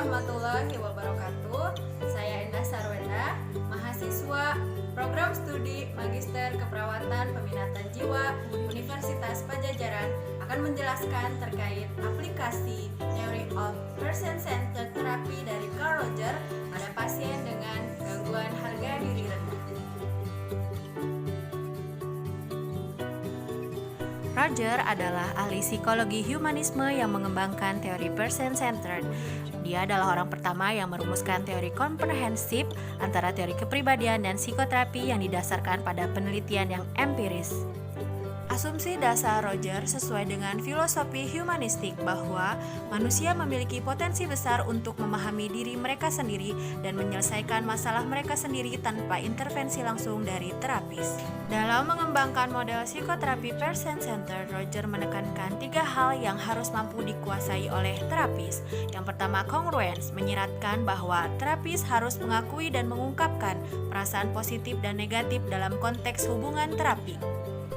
warahmatullahi wabarakatuh. Saya Endah Sarwenda, mahasiswa Program Studi Magister Keperawatan Peminatan Jiwa Universitas Padjadjaran akan menjelaskan terkait aplikasi Theory of Person-Centered Therapy dari Carl Rogers pada pasien dengan gangguan harga diri rendah. Rogers adalah ahli psikologi humanisme yang mengembangkan teori person-centered. Dia adalah orang pertama yang merumuskan teori komprehensif antara teori kepribadian dan psikoterapi yang didasarkan pada penelitian yang empiris. Asumsi dasar Rogers sesuai dengan filosofi humanistik bahwa manusia memiliki potensi besar untuk memahami diri mereka sendiri dan menyelesaikan masalah mereka sendiri tanpa intervensi langsung dari terapis. Dalam mengembangkan model psikoterapi person-centered, Rogers menekankan 3 hal yang harus mampu dikuasai oleh terapis. Yang pertama, congruence, menyiratkan bahwa terapis harus mengakui dan mengungkapkan perasaan positif dan negatif dalam konteks hubungan terapi.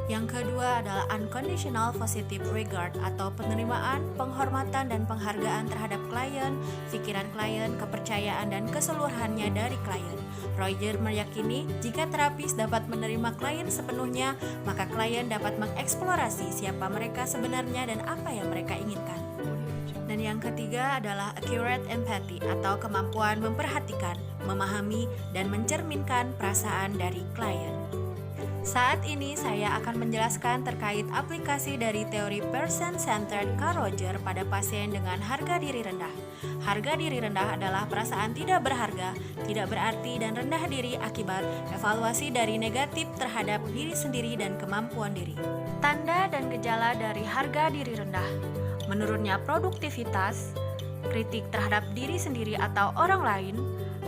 Yang kedua adalah unconditional positive regard atau penerimaan, penghormatan, dan penghargaan terhadap klien, pikiran klien, kepercayaan, dan keseluruhannya dari klien. Rogers meyakini jika terapis dapat menerima klien sepenuhnya, maka klien dapat mengeksplorasi siapa mereka sebenarnya dan apa yang mereka inginkan. Dan yang ketiga adalah accurate empathy atau kemampuan memperhatikan, memahami, dan mencerminkan perasaan dari klien. Saat ini saya akan menjelaskan terkait aplikasi dari teori person-centered Carl Rogers pada pasien dengan harga diri rendah. Harga diri rendah adalah perasaan tidak berharga, tidak berarti, dan rendah diri akibat evaluasi dari negatif terhadap diri sendiri dan kemampuan diri. Tanda dan gejala dari harga diri rendah: menurunnya produktivitas, kritik terhadap diri sendiri atau orang lain,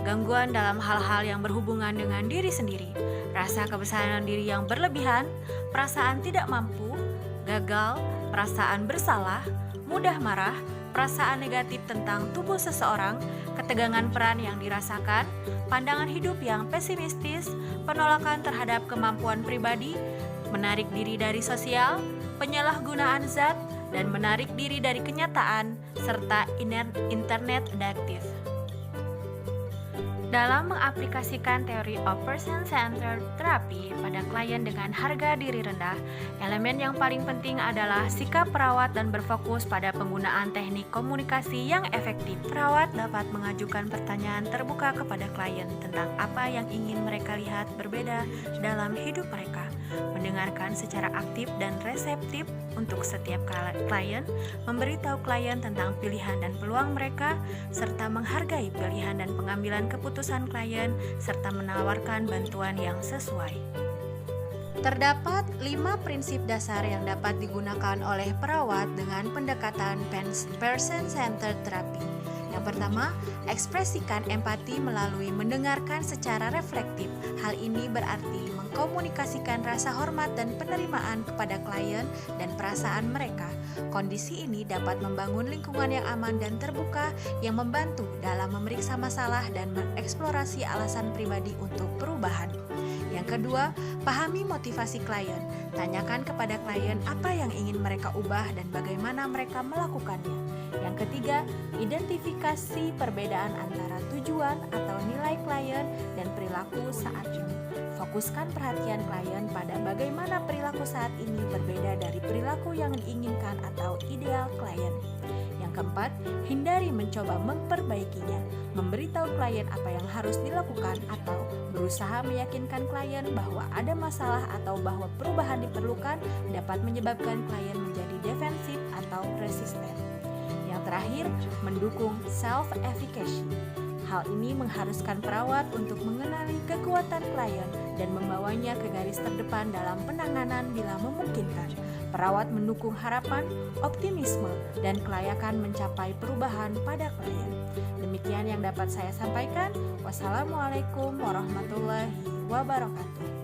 gangguan dalam hal-hal yang berhubungan dengan diri sendiri, rasa kebesaran diri yang berlebihan, perasaan tidak mampu, gagal, perasaan bersalah, mudah marah, perasaan negatif tentang tubuh seseorang, ketegangan peran yang dirasakan, pandangan hidup yang pesimistis, penolakan terhadap kemampuan pribadi, menarik diri dari sosial, penyalahgunaan zat, dan menarik diri dari kenyataan, serta internet adaktif. Dalam mengaplikasikan teori of person-centered therapy pada klien dengan harga diri rendah, elemen yang paling penting adalah sikap perawat dan berfokus pada penggunaan teknik komunikasi yang efektif. Perawat dapat mengajukan pertanyaan terbuka kepada klien tentang apa yang ingin mereka lihat berbeda dalam hidup mereka, mendengarkan secara aktif dan reseptif untuk setiap klien, memberitahu klien tentang pilihan dan peluang mereka, serta menghargai pilihan dan pengambilan keputusan klien, serta menawarkan bantuan yang sesuai. Terdapat 5 prinsip dasar yang dapat digunakan oleh perawat dengan pendekatan person-centered therapy. Yang pertama, ekspresikan empati melalui mendengarkan secara reflektif. Hal ini berarti mengkomunikasikan rasa hormat dan penerimaan kepada klien dan perasaan mereka. Kondisi ini dapat membangun lingkungan yang aman dan terbuka yang membantu dalam memeriksa masalah dan mengeksplorasi alasan pribadi untuk perubahan. Yang kedua, pahami motivasi klien. Tanyakan kepada klien apa yang ingin mereka ubah dan bagaimana mereka melakukannya. Yang ketiga, identifikasi perbedaan antara tujuan atau nilai klien dan perilaku saat ini. Fokuskan perhatian klien pada bagaimana perilaku saat ini berbeda dari perilaku yang diinginkan atau ideal klien. Yang keempat, hindari mencoba memperbaikinya, memberitahu klien apa yang harus dilakukan atau berusaha meyakinkan klien bahwa ada masalah atau bahwa perubahan diperlukan dapat menyebabkan klien menjadi defensif atau resisten. Yang terakhir, mendukung self-efficacy. Hal ini mengharuskan perawat untuk mengenali kekuatan klien dan membawanya ke garis terdepan dalam penanganan bila memungkinkan. Perawat mendukung harapan, optimisme, dan kelayakan mencapai perubahan pada klien. Demikian yang dapat saya sampaikan. Wassalamualaikum warahmatullahi wabarakatuh.